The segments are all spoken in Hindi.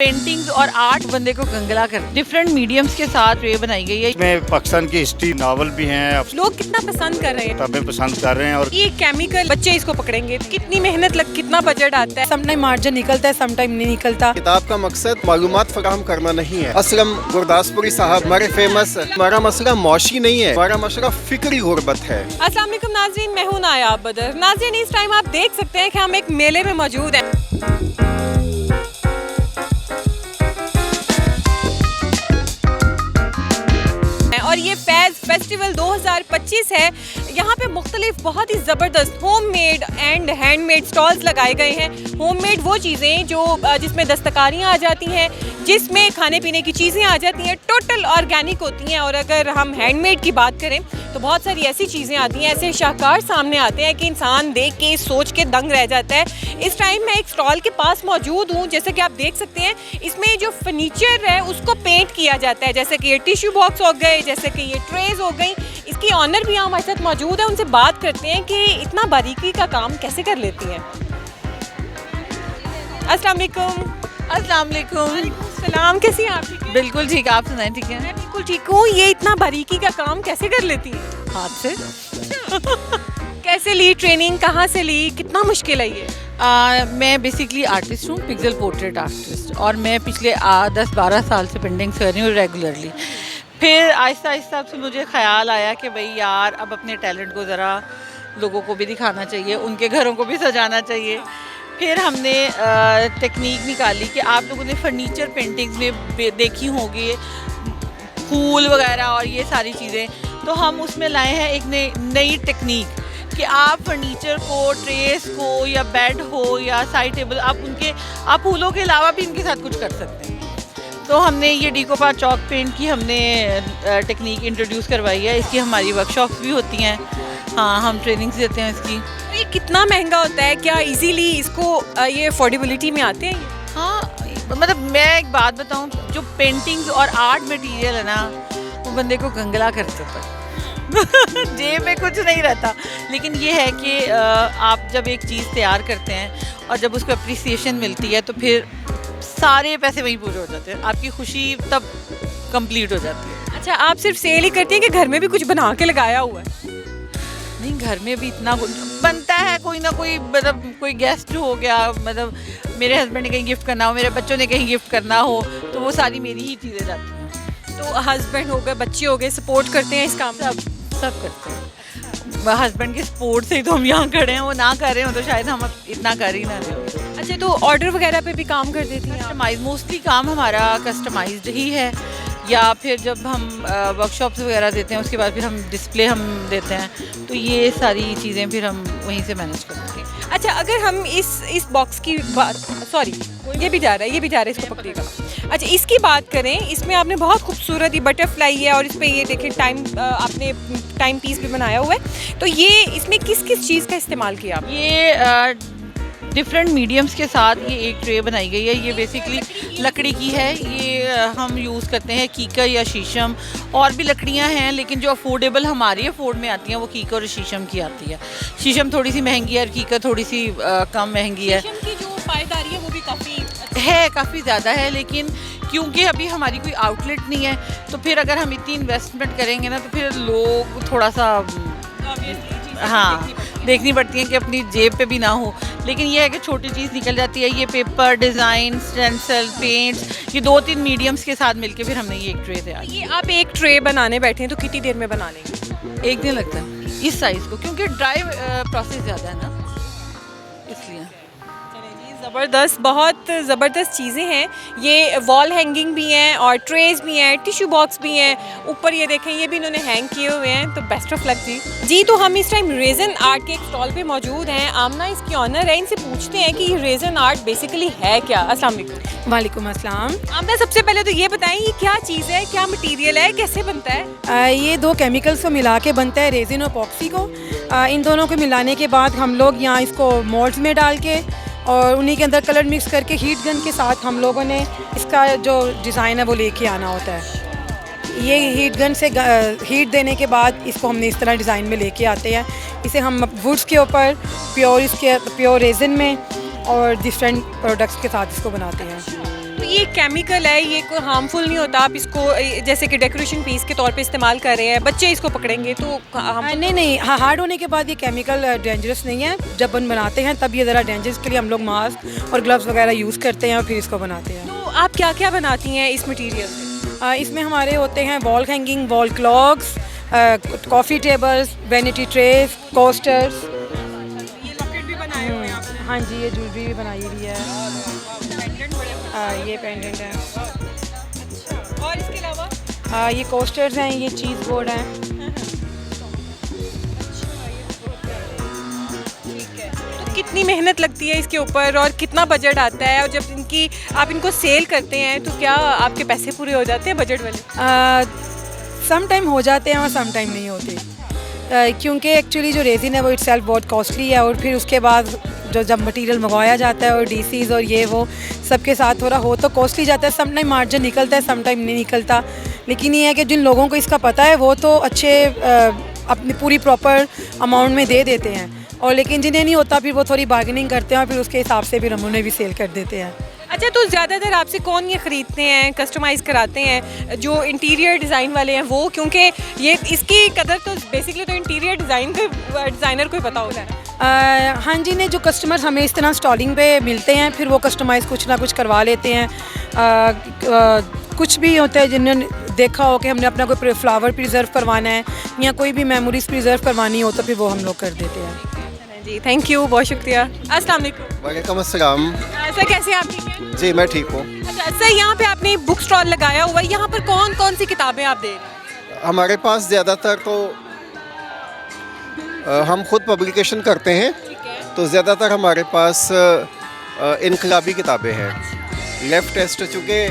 पेंटिंग्स और आर्ट बंदे को गंगला कर डिफरेंट मीडियम्स के साथ ये बनाई गई है। इसमें पाकिस्तान की हिस्ट्री नावल भी हैं, लोग कितना पसंद कर रहे हैं, किताबें पसंद कर रहे हैं। और ये केमिकल बच्चे इसको पकड़ेंगे, कितनी मेहनत लग, कितना बजट आता है। समटाइम मार्जिन निकलता है, समटाइम नहीं निकलता। किताब का मकसद मालूमात फराहम करना नहीं है। असलम गुरदासपुरी साहब हमारे फेमस, हमारा मसला मौशी नहीं है, हमारा मसला फिक्री गुर्बत है। अस्सलाम वालेकुम नाज़रीन, मैं हूं नायाब बदर। नाज़रीन, इस टाइम आप देख सकते हैं कि हम एक मेले में मौजूद हैं। और ये फैज़ फेस्टिवल 2025 है। यहाँ पे मुख्तलिफ बहुत ही ज़बरदस्त होममेड एंड हैंडमेड स्टॉल्स लगाए गए हैं। होममेड वो चीज़ें जो जिसमें दस्तकारियाँ आ जाती हैं, जिसमें खाने पीने की चीज़ें आ जाती हैं, टोटल ऑर्गेनिक होती हैं। और अगर हम हैंडमेड की बात करें तो बहुत सारी ऐसी चीज़ें आती हैं, ऐसे शाहकार सामने आते हैं कि इंसान देख के सोच के दंग रह जाता है। इस टाइम मैं एक स्टॉल के पास मौजूद हूँ। जैसे कि आप देख सकते हैं, इसमें जो फर्नीचर है उसको पेंट किया जाता है। जैसे कि ये टिश्यू बॉक्स हो गए, जैसे कि ये ट्रेज हो गई। इसकी ऑनर भी हमारे साथ मौजूद है, उनसे बात करते हैं कि इतना बारीकी का काम कैसे कर लेती हैं। अस्सलाम वालेकुम। अस्सलाम वालेकुम। सलाम, कैसी हैं आप? ठीक हैं? बिल्कुल ठीक, आप सुनाएं? ठीक है, मैं बिल्कुल ठीक हूँ। ये इतना बारीकी का काम कैसे कर लेती हैं? हाथ से। कैसे ली ट्रेनिंग, कहाँ से ली, कितना मुश्किल है ये? मैं बेसिकली आर्टिस्ट हूँ, पिक्सल पोर्ट्रेट आर्टिस्ट, और मैं पिछले 10-12 साल से पेंटिंग्स कर रही हूँ रेगुलरली। फिर आहिस्ता आहिस्ता से मुझे ख्याल आया कि भाई यार, अब अपने टैलेंट को ज़रा लोगों को भी दिखाना चाहिए, उनके घरों को भी सजाना चाहिए। फिर हमने टेक्निक निकाली कि आप लोगों ने फर्नीचर पेंटिंग्स में देखी होगी, फूल वगैरह और ये सारी चीज़ें, तो हम उसमें लाए हैं एक नई टेक्निक कि आप फर्नीचर को, ट्रेस को, या बेड हो या साइड टेबल, आप फूलों के अलावा भी इनके साथ कुछ कर सकते हैं। तो हमने ये डिकोपा चॉक पेंट की हमने टेक्निक इंट्रोड्यूस करवाई है। इसकी हमारी वर्कशॉप्स भी होती हैं। हाँ, हम ट्रेनिंग्स देते हैं इसकी। ये कितना महंगा होता है? क्या इजीली इसको ये अफोर्डेबिलिटी में आते हैं? हाँ, मतलब मैं एक बात बताऊँ, जो पेंटिंग्स और आर्ट मटेरियल है ना, वो बंदे को गंगला कर देता है। जेब में कुछ नहीं रहता। लेकिन ये है कि आप जब एक चीज़ तैयार करते हैं और जब उसको अप्रिसिएशन मिलती है तो फिर सारे पैसे वहीं पूरे हो जाते हैं, आपकी खुशी तब कंप्लीट हो जाती है। अच्छा, आप सिर्फ सेल ही करती हैं कि घर में भी कुछ बना के लगाया हुआ है? नहीं, घर में भी इतना कुछ बनता है। कोई ना कोई, मतलब कोई गेस्ट हो गया, मतलब मेरे हस्बैंड ने कहीं गिफ्ट करना हो, मेरे बच्चों ने कहीं गिफ्ट करना हो, तो वो सारी मेरी ही चीज़ें जाती हैं। तो हस्बैंड हो गए, बच्चे हो गए, सपोर्ट करते हैं इस काम में? सब करते हैं। हस्बैंड के सपोर्ट से ही तो हम यहाँ खड़े हैं। वो ना कर रहे हो तो शायद हम इतना कर ही ना रहे हो। अच्छा, तो ऑर्डर वगैरह पे भी काम कर देती हैं? कस्टमाइज, मोस्टली काम हमारा कस्टमाइज्ड ही है। या फिर जब हम वर्कशॉप्स वगैरह देते हैं, उसके बाद फिर हम डिस्प्ले हम देते हैं, तो ये सारी चीज़ें फिर हम वहीं से मैनेज करते हैं। अच्छा, अगर हम इस बॉक्स की बात, सॉरी, ये भी जा रहा है, इसको पकड़िएगा। अच्छा, इसकी बात करें, इसमें आपने बहुत खूबसूरत ही बटरफ्लाई है और इस पे ये देखें आपने टाइम पीस भी बनाया हुआ है। तो ये इसमें किस किस चीज़ का इस्तेमाल किया आप? ये डिफरेंट मीडियम्स के साथ ये एक ट्रे बनाई गई है। ये बेसिकली लकड़ी की है। ये हम यूज़ करते हैं कीकर या शीशम, और भी लकड़ियां हैं, लेकिन जो अफोर्डेबल हमारी अफोर्ड में आती हैं वो कीकर और शीशम की आती है। शीशम थोड़ी सी महंगी है और कीकर थोड़ी सी कम महंगी है। शीशम की जो पायदारी है वो भी काफ़ी ज़्यादा है, लेकिन क्योंकि अभी हमारी कोई आउटलेट नहीं है, तो फिर अगर हम इतनी इन्वेस्टमेंट करेंगे ना, तो फिर लोग थोड़ा सा हाँ देखनी पड़ती है कि अपनी जेब पे भी ना हो। लेकिन ये है कि छोटी चीज़ निकल जाती है। ये पेपर, डिज़ाइन, स्टेंसिल, पेंट्स, ये 2-3 मीडियम्स के साथ मिलके फिर हमने ये एक ट्रे तैयार किया। ये आप एक ट्रे बनाने बैठे हैं तो कितनी देर में बना लेंगे? 1 दिन लगता है इस साइज़ को, क्योंकि ड्राई प्रोसेस ज़्यादा है ना, इसलिए। ज़बरदस्त, बहुत ज़बरदस्त चीज़ें हैं। ये वॉल हैंगिंग भी हैं और ट्रेज भी हैं, टिश्यू बॉक्स भी हैं। ऊपर ये देखें, ये भी इन्होंने हैंग किए हुए हैं। तो बेस्ट ऑफ लक जी। तो हम इस टाइम रेजन आर्ट के एक स्टॉल पे मौजूद हैं। आमना इसकी ऑनर है, इनसे पूछते हैं कि ये रेजन आर्ट बेसिकली है क्या। अस्सलाम वालेकुम। वालेकुम अस्सलाम। आमना, सबसे पहले तो ये बताएं, ये क्या चीज़ है, क्या मटीरियल है, कैसे बनता है? ये 2 केमिकल्स को मिला के बनता है, रेजिन और पॉक्सी को। इन दोनों को मिलाने के बाद हम लोग यहाँ इसको मोल्ड्स में डाल के और उन्हीं के अंदर कलर मिक्स करके हीट गन के साथ हम लोगों ने इसका जो डिज़ाइन है वो लेके आना होता है। ये हीट गन से हीट देने के बाद इसको हमने इस तरह डिज़ाइन में लेके आते हैं। इसे हम वुड्स के ऊपर प्योर रेजिन में और डिफरेंट प्रोडक्ट्स के साथ इसको बनाते हैं। तो ये केमिकल है, ये कोई हार्मफुल नहीं होता? आप इसको जैसे कि डेकोरेशन पीस के तौर पे इस्तेमाल कर रहे हैं, बच्चे इसको पकड़ेंगे तो नहीं, हार्ड होने के बाद ये केमिकल डेंजरस नहीं है। जब हम बनाते हैं तब ये ज़रा डेंजरस, के लिए हम लोग मास्क और ग्लव्स वगैरह यूज़ करते हैं और फिर इसको बनाते हैं। तो आप क्या क्या बनाती हैं इस मटेरियल से? इसमें हमारे होते हैं wall hanging, wall clocks, coffee tables, vanity trace, coasters. ये लॉकेट भी बनाए हुए हैं आपने? हाँ जी, ये ज्वेलरी भी बनाई हुई है। ये पेंडेंट है। और इसके अलावा ये कोस्टर्स हैं, ये चीज़ बोर्ड हैं। तो कितनी मेहनत लगती है इसके ऊपर और कितना बजट आता है? और जब आप इनको सेल करते हैं तो क्या आपके पैसे पूरे हो जाते हैं बजट वाले? सम टाइम हो जाते हैं और सम टाइम नहीं होते, क्योंकि एक्चुअली जो रेजिन है वो इटसेल्फ बहुत कॉस्टली है, और फिर उसके बाद जब मटेरियल मंगवाया जाता है और डीसीज और ये वो सबके साथ थोड़ा हो तो कॉस्टली जाता है। सम टाइम मार्जिन निकलता है, सम टाइम नहीं निकलता। लेकिन ये है कि जिन लोगों को इसका पता है वो तो अच्छे अपनी पूरी प्रॉपर अमाउंट में दे देते हैं, और लेकिन जिन्हें नहीं होता फिर वो थोड़ी बार्गेनिंग करते हैं और फिर उसके हिसाब से फिर हम उन्हें भी सेल कर देते हैं। अच्छा, तो ज़्यादातर आपसे कौन ये ख़रीदते हैं, कस्टमाइज़ कराते हैं? जो इंटीरियर डिज़ाइन वाले हैं वो, क्योंकि ये इसकी कदर तो बेसिकली तो इंटीरियर डिज़ाइनर को ही पता होता है। हाँ जी, ने जो कस्टमर हमें इस तरह स्टॉलिंग पे मिलते हैं फिर वो कस्टमाइज़ कुछ ना कुछ करवा लेते हैं। कुछ भी होता है जिन्होंने देखा हो कि हमने अपना कोई फ्लावर प्रिजर्व करवाना है या कोई भी मेमोरीज प्रिजर्व करवानी हो तो फिर वो हम लोग कर देते हैं। जी, थैंक यू, बहुत शुक्रिया। अस्सलाम वालेकुम। वालेकुम अस्सलाम। सर, कैसे हैं आप? ठीक हैं? जी मैं ठीक हूँ। अच्छा सर, यहाँ पे आपने बुक स्टॉल लगाया हुआ है, यहाँ पर कौन कौन सी किताबें आप दे रहे हैं? हमारे पास ज़्यादातर तो हम खुद पब्लिकेशन करते हैं, तो ज़्यादातर हमारे पास इनकलाबी किताबें हैं। लेफ़्ट टेस्ट, चूँकि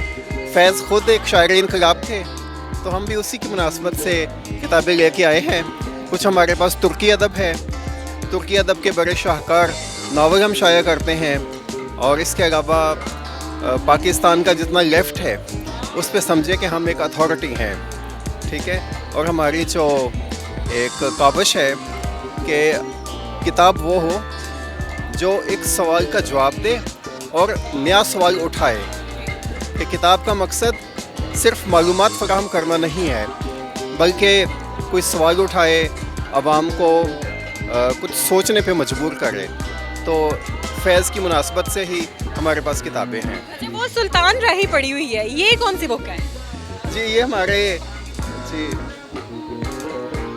फैज़ खुद एक शायर इनकलाब थे तो हम भी उसी की मुनासबत से किताबें लेके आए हैं। कुछ हमारे पास तुर्की अदब है, तुर्की अदब के बड़े शाहकार नावल हम शाया करते हैं, और इसके अलावा पाकिस्तान का जितना लेफ़्ट है उस पे समझे कि हम एक अथॉरिटी हैं, ठीक है। और हमारी जो एक काविश है कि किताब वो हो जो एक सवाल का जवाब दे और नया सवाल उठाए, कि किताब का मकसद सिर्फ मालूमात फ़राहम करना नहीं है बल्कि कोई सवाल उठाए, आवाम को कुछ सोचने पे मजबूर करे। तो फैज़ की मुनासबत से ही हमारे पास किताबें हैं। अच्छा, वो सुल्तान राही पड़ी हुई है, ये कौन सी बुक है? जी ये हमारे जी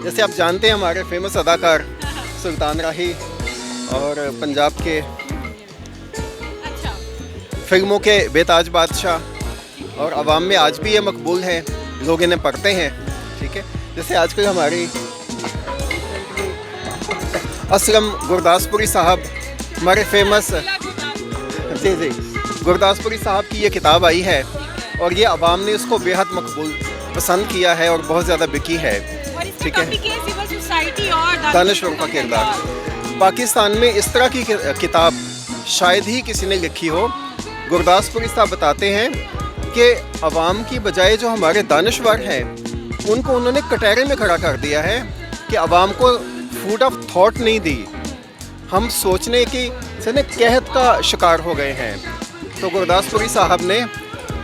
जैसे आप जानते हैं हमारे फेमस अदाकार सुल्तान राही और पंजाब के अच्छा, फिल्मों के बेताज बादशाह, और आवाम में आज भी ये मकबूल है, लोग इन्हें पढ़ते हैं, ठीक है। जैसे आजकल हमारी असलम गुरदासपुरी साहब हमारे फेमस जी गुरदासपुरी साहब की ये किताब आई है और ये आवाम ने उसको बेहद मकबूल पसंद किया है और बहुत ज़्यादा बिकी है, ठीक है। दानिशवर का किरदार पाकिस्तान में इस तरह की किताब शायद ही किसी ने लिखी हो। गुरदासपुरी साहब बताते हैं कि आवाम की बजाय जो हमारे दानिशवर हैं उनको उन्होंने कटहरे में खड़ा कर दिया है कि आवाम को फूड ऑफ थॉट नहीं दी, हम सोचने की से कहत का शिकार हो गए हैं। तो गुरदासपुरी साहब ने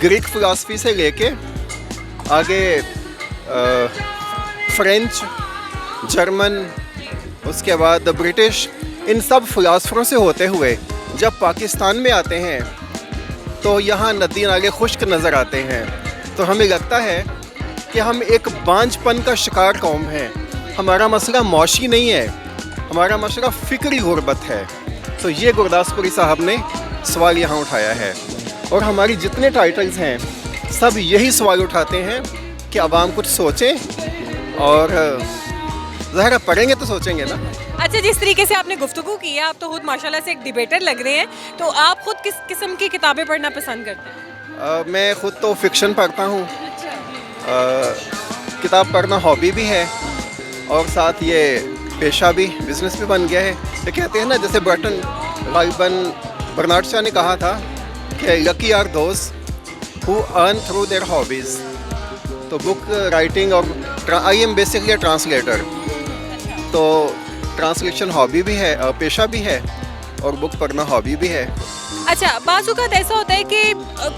ग्रीक फ़िलासफ़ी से लेके आगे फ्रेंच, जर्मन, उसके बाद ब्रिटिश, इन सब फ़िलासफ़रों से होते हुए जब पाकिस्तान में आते हैं तो यहाँ नदी नाले खुश्क नज़र आते हैं, तो हमें लगता है कि हम एक बांझपन का शिकार कौम हैं। हमारा मसला मौशी नहीं है, हमारा मसला फ़िक्री गुर्बत है। तो ये गुरदासपुरी साहब ने सवाल यहाँ उठाया है, और हमारी जितने टाइटल्स हैं सब यही सवाल उठाते हैं कि आवाम कुछ सोचें, और ज़ाहिर पढ़ेंगे तो सोचेंगे ना। अच्छा, जिस तरीके से आपने गुफ्तगू की है, आप तो खुद माशाल्लाह से एक डिबेटर लग रहे हैं, तो आप खुद किस किस्म की किताबें पढ़ना पसंद करते हैं? मैं खुद तो फ़िक्शन पढ़ता हूँ, किताब पढ़ना हॉबी भी है और साथ ये पेशा भी, बिजनेस भी बन गया है। ये कहते हैं ना, जैसे बर्नार्ड शॉ ने कहा था कि lucky are those who earn through their hobbies. तो बुक राइटिंग और I am basically a translator, तो ट्रांसलेशन हॉबी भी है, पेशा भी है, और बुक पढ़ना हॉबी भी है। अच्छा, बाज़-औक़ात ऐसा होता है कि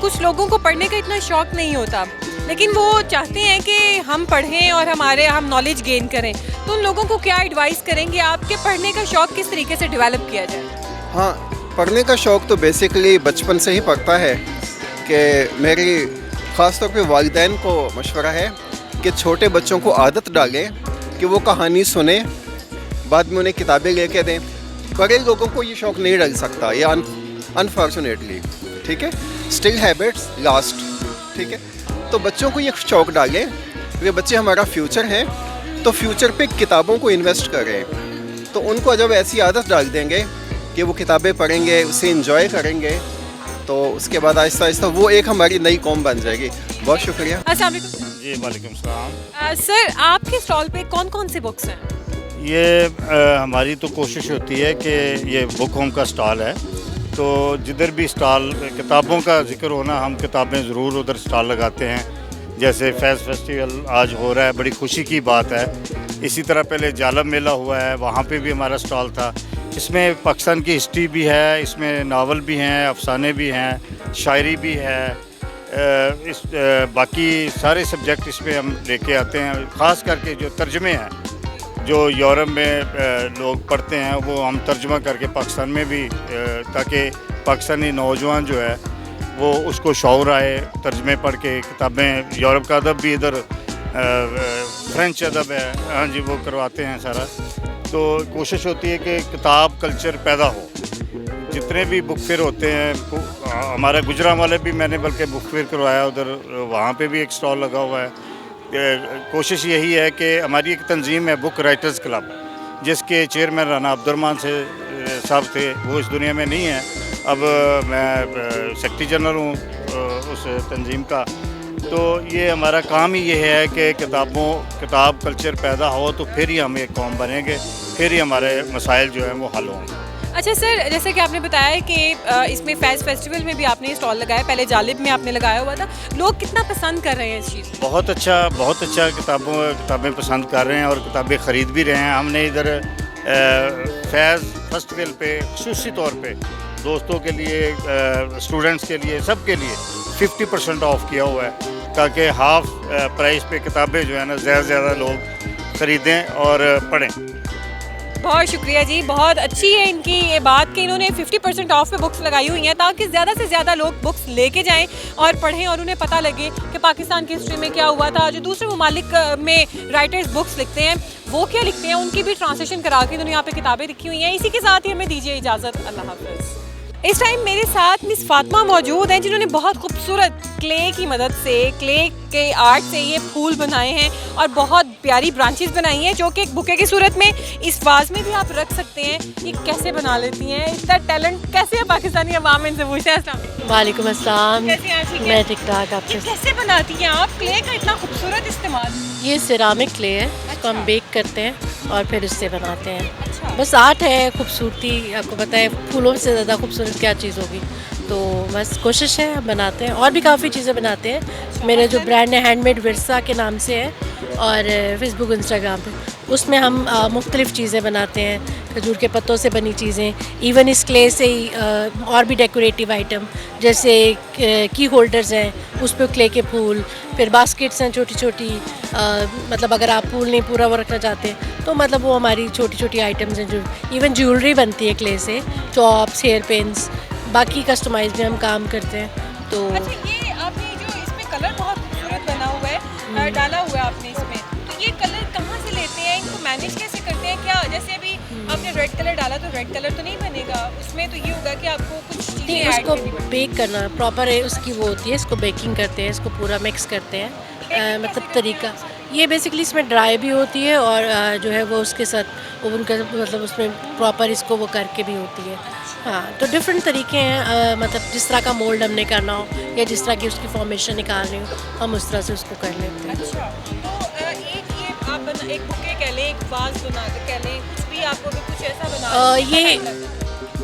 कुछ लोगों को पढ़ने का इतना शौक़ नहीं होता, लेकिन वो चाहते हैं कि हम पढ़ें और हम नॉलेज गेन करें। तो उन लोगों को क्या एडवाइस करेंगे आप कि पढ़ने का शौक़ किस तरीके से डेवलप किया जाए? हाँ, पढ़ने का शौक़ तो बेसिकली बचपन से ही पड़ता है कि मेरी ख़ास तौर पे वालिदैन को मशवरा है कि छोटे बच्चों को आदत डालें कि वो कहानी सुने, बाद में उन्हें किताबें लेके दें। बड़े लोगों को ये शौक़ नहीं डल सकता, ये अनफॉर्चुनेटली, ठीक है। स्टिल हैबिट्स लास्ट, ठीक है। तो बच्चों को ये शौक़ डालें, वे बच्चे हमारा फ्यूचर हैं, तो फ्यूचर पे किताबों को इन्वेस्ट करें। तो उनको जब ऐसी आदत डाल देंगे कि वो किताबें पढ़ेंगे, उसे इंजॉय करेंगे, तो उसके बाद आहिस्ता आहिस्ता वो एक हमारी नई कौम बन जाएगी। बहुत शुक्रिया। अस्सलाम वालेकुम। जी वालेकुम सलाम। सर, आपके स्टॉल पे कौन-कौन से बुक्स हैं? ये हमारी तो कोशिश होती है कि ये बुक होम का स्टॉल है, तो जिधर भी स्टॉल किताबों का जिक्र होना, हम किताबें ज़रूर उधर स्टॉल लगाते हैं। जैसे फैज़ फेस्टिवल आज हो रहा है, बड़ी खुशी की बात है। इसी तरह पहले जालम मेला हुआ है, वहाँ पे भी हमारा स्टॉल था। इसमें पाकिस्तान की हिस्ट्री भी है, इसमें नावल भी हैं, अफसाने भी हैं, शायरी भी है, बाकी सारे सब्जेक्ट इसमें हम लेके आते हैं। ख़ास करके जो तर्जमे हैं, जो यूरोप में लोग पढ़ते हैं, वो हम तर्जुमा करके पाकिस्तान में भी, ताकि पाकिस्तानी नौजवान जो है वो उसको शौर आए। तर्जमे पढ़ के किताबें, यूरोप का अदब भी इधर, फ्रेंच अदब है, हाँ जी, वो करवाते हैं सारा। तो कोशिश होती है कि किताब कल्चर पैदा हो। जितने भी बुक फेयर होते हैं, हमारा गुजरांवाले भी मैंने बल्कि बुक फेयर करवाया उधर, वहाँ पे भी एक स्टॉल लगा हुआ है। कोशिश यही है कि हमारी एक तंजीम है बुक राइटर्स क्लब, जिसके चेयरमैन राना अब्दुर्रहमान से साहब थे, वो इस दुनिया में नहीं है। अब मैं सेक्रेटरी जनरल हूँ उस तंजीम का। तो ये हमारा काम ही ये है कि किताब कल्चर पैदा हो, तो फिर ही हम एक कौम बनेंगे, फिर ही हमारे मसाइल जो हैं वो हल होंगे। अच्छा सर, जैसे कि आपने बताया कि इसमें फैज़ फेस्टिवल में भी आपने स्टॉल लगाया, पहले जालिब में आपने लगाया हुआ था, लोग कितना पसंद कर रहे हैं इस चीज़? बहुत अच्छा किताबें पसंद कर रहे हैं और किताबें ख़रीद भी रहे हैं। हमने इधर फैज़ फेस्टिवल पे ख़ुसूसी तौर पे दोस्तों के लिए, स्टूडेंट्स के लिए, सब के लिए 50% ऑफ किया हुआ है, ताकि हाफ प्राइस पे किताबें जो है ना ज़्यादा से ज़्यादा लोग ख़रीदें और पढ़ें। बहुत शुक्रिया जी, बहुत अच्छी है इनकी ये बात कि इन्होंने 50% ऑफ पे बुक्स लगाई हुई हैं, ताकि ज़्यादा से ज़्यादा लोग बुक्स लेके जाएं और पढ़ें और उन्हें पता लगे कि पाकिस्तान की हिस्ट्री में क्या हुआ था। जो दूसरे ममालिक में राइटर्स बुक्स लिखते हैं, वो क्या लिखते हैं, उनकी भी ट्रांसलेशन करा के इन्होंने यहाँ पे किताबें लिखी हुई हैं। इसी के साथ ही हमें दीजिए इजाज़त, अल्लाह हाफ़िज़। इस टाइम मेरे साथ मिस फातिमा मौजूद हैं, जिन्होंने बहुत खूबसूरत क्ले की मदद से, क्ले के आर्ट से ये फूल बनाए हैं और बहुत प्यारी ब्रांचेस बनाई हैं, जो कि एक बुके की सूरत में इस वाज में भी आप रख सकते हैं। ये कैसे बना लेती हैं, इतना टैलेंट कैसे है पाकिस्तानी अवाम? इनसे पूछते हैं। अस्सलाम वालेकुम अस्सलाम। कैसे हैं? ठीक है। मैं ठीक ठाक। आप ये कैसे बनाती हैं आप क्ले का इतना खूबसूरत इस्तेमाल? ये सिरामिक क्ले है, इसको हम बेक करते हैं और फिर उससे बनाते हैं। बस आर्ट है, खूबसूरती, आपको पता है फूलों से ज़्यादा खूबसूरत क्या चीज़ होगी। तो बस कोशिश है, हम बनाते हैं और भी काफ़ी चीज़ें बनाते हैं। मेरा जो ब्रांड है हैंडमेड विरसा के नाम से है, और फेसबुक इंस्टाग्राम पे उसमें हम मुख्तलिफ़ चीज़ें बनाते हैं, खजूर के पत्तों से बनी चीज़ें, इवन इस क्ले से ही और भी डेकोरेटिव आइटम, जैसे की होल्डर्स हैं, उस पर क्ले के फूल, फिर बास्केट्स हैं छोटी छोटी, मतलब अगर आप फूल नहीं पूरा वो रखना चाहते तो मतलब वो हमारी छोटी छोटी आइटम्स हैं। जो इवन ज्वेलरी बनती है क्ले से, टॉप्स, हेयर पिन्स, बाकी कस्टमाइज में हम काम करते हैं। तो अच्छा, ये आपने जो इसमें कलर बहुत खूबसूरत बना हुआ है, डाला हुआ है आपने इसमें, तो ये कलर कहाँ से लेते हैं, इनको मैनेज कैसे करते हैं? क्या जैसे अभी आपने रेड कलर डाला तो रेड कलर तो नहीं बनेगा उसमें, तो ये होगा कि आपको कुछ चीज़ें नहीं, ऐड उसको करनी पड़ेगी। बेक करना प्रॉपर है, उसकी वो होती है, इसको बेकिंग करते हैं, इसको पूरा मिक्स करते हैं। मतलब तरीका ये बेसिकली इसमें ड्राई भी होती है और जो है वो उसके साथ ओवन का मतलब उसमें प्रॉपर इसको वो करके भी होती है। हाँ, तो डिफरेंट तरीके हैं, मतलब जिस तरह का मोल्ड हमने करना हो या जिस तरह की उसकी फॉर्मेशन निकालनी हो, हम उस तरह से उसको कर लेते हैं। अच्छा, तो एक ये आप एक बुके कह लें, एक वाज बना के कह लें, कुछ भी आपको भी कुछ ऐसा बना ये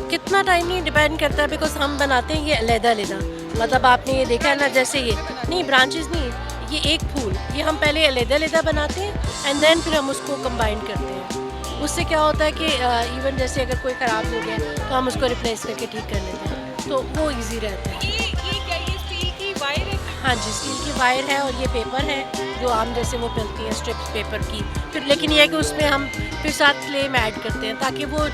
कितना टाइम नहीं डिपेंड करता है, बिकॉज हम बनाते हैं ये अलग-अलग। मतलब आपने ये देखा है ना, जैसे ये नहीं ब्रांचेस नहीं, ये एक फूल, ये हम पहले अलग-अलग बनाते हैं एंड देन फिर हम उसको कंबाइन करते हैं। उससे क्या होता है कि इवन जैसे अगर कोई ख़राब हो गया तो हम उसको रिप्लेस करके ठीक कर लेते हैं। तो वो इजी रहता है। ये क्या, ये स्टील की वायर है? हाँ जी, स्टील की वायर है और ये पेपर है जो आम जैसे वो मिलती है स्ट्रिप्स पेपर की। फिर लेकिन ये है कि उसमें हम फिर साथ फ्लेम ऐड करते हैं ताकि वो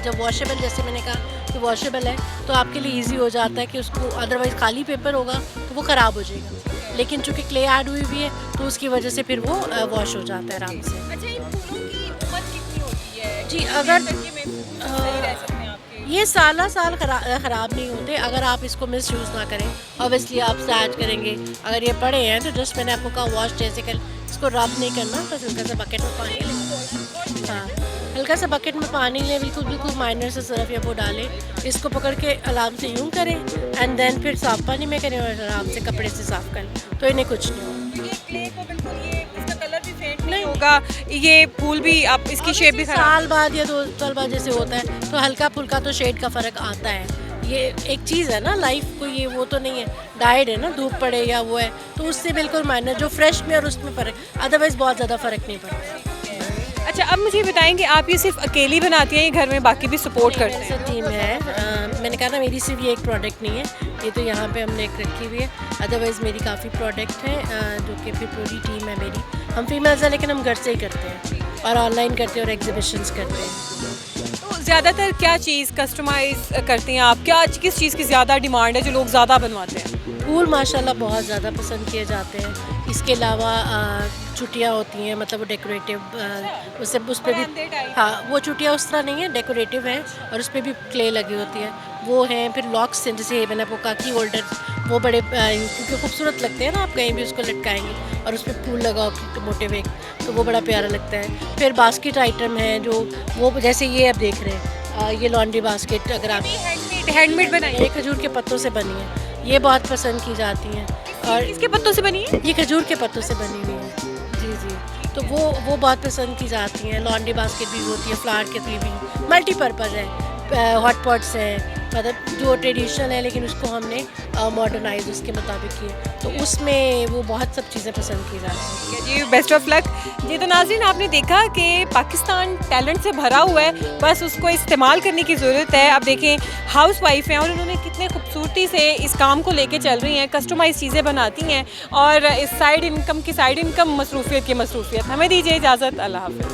जब वॉशेबल, जैसे मैंने कहा कि वॉशेबल है तो आपके लिए इजी हो जाता है कि उसको, अदरवाइज़ खाली पेपर होगा तो वो ख़राब हो जाएगा, लेकिन चूँकि क्ले ऐड हुई हुई है तो उसकी वजह से फिर वो वॉश हो जाता है आराम से। अच्छा, इन फूलों की उम्र कितनी होती है? जी, अगर सही रह सकते हैं आपके? ये साल ख़राब नहीं होते अगर आप इसको मिस यूज़ ना करें। ऑब्वियसली आप स्टार्च करेंगे, अगर ये पड़े हैं तो जस्ट मैंने आपको कहा वॉश जैसे कर, इसको रब नहीं करना, बस हल्का सा बकेट में पानी लें। हाँ, हल्का सा बकेट में पानी लें, बिल्कुल माइनर से सर्फ या वो डालें, इसको पकड़ के आराम से यूँ करें एंड देन फिर साफ़ पानी में करें और आराम से कपड़े से साफ़ करें तो इन्हें कुछ नहीं होगा। ये क्ले को बिल्कुल, ये इसका कलर भी फेंट नहीं होगा, ये फूल भी आप इसकी शेप भी खराब। साल बाद या 2 साल बाद जैसे होता है तो हल्का फुल्का तो शेड का फ़र्क आता है। ये एक चीज़ है ना, लाइफ को ये वो तो नहीं है, डाइड है ना, धूप पड़े या वो है तो उससे बिल्कुल माइनर, जो फ्रेश में और उसमें फ़र्क, अदरवाइज़ बहुत ज़्यादा फ़र्क नहीं पड़ता। अच्छा, अब मुझे बताएंगे आप ये सिर्फ अकेली बनाती हैं या घर में बाकी भी सपोर्ट करते मेरे हैं? साथ टीम है। मैंने कहा ना मेरी सिर्फ ये एक प्रोडक्ट नहीं है, ये तो यहाँ पे हमने एक रखी हुई है, अदरवाइज़ मेरी काफ़ी प्रोडक्ट हैं जो कि फिर पूरी टीम है मेरी। हम फीमेल्स हैं लेकिन हम घर से ही करते हैं और ऑनलाइन करते हैं और एग्जीबिशंस करते हैं। तो ज़्यादातर क्या चीज़ कस्टमाइज़ करती हैं आप? क्या किस चीज़ की ज़्यादा डिमांड है जो लोग ज़्यादा बनवाते हैं? फूल माशाल्लाह बहुत ज़्यादा पसंद किए जाते हैं। इसके अलावा चुटियाँ होती हैं, मतलब वो डेकोरेटिव, उससे उस पर भी, हाँ वो चुटियाँ उस तरह नहीं है, डेकोरेटिव है और उस पर भी क्ले लगी होती है, वो हैं। फिर लॉक्स हैं, जैसे मैंने आपको कहा की होल्डर, वो बड़े क्योंकि खूबसूरत लगते हैं ना, आप कहीं भी उसको लटकाएंगे और उस पर फूल लगाओ मोटे वेग तो वो बड़ा प्यारा लगता है। फिर बास्केट आइटम है जो वो जैसे ये आप देख रहे हैं, ये लॉन्ड्री बास्केट, अगर आप हैंडमेड बनाई ये खजूर के पत्तों से बनी है, ये बहुत पसंद की जाती हैं। और इसके पत्तों से बनी है? ये खजूर के पत्तों से बनी हुई है। जी, तो वो बहुत पसंद की जाती हैं। लॉन्ड्री बास्केट भी होती है, फ्लावर के भी, मल्टीपर्पज़ है, हॉट पॉट्स हैं, मतलब जो ट्रेडिशनल है लेकिन उसको हमने मॉडर्नाइज उसके मुताबिक किए, तो उसमें वो बहुत सब चीज़ें पसंद की जाती हैं। जी, बेस्ट ऑफ लक। जी, तो नाज़रीन आपने देखा कि पाकिस्तान टैलेंट से भरा हुआ है, बस उसको इस्तेमाल करने की ज़रूरत है। अब देखें, हाउस वाइफ हैं और उन्होंने कितने खूबसूरती से इस काम को लेके चल रही हैं, कस्टमाइज़ चीज़ें बनाती हैं और इस साइड इनकम की साइड इनकम, मसरूफ़ियत की मसरूफ़ियत। हमें दीजिए इजाज़त, अल्लाह हाफ़िज़।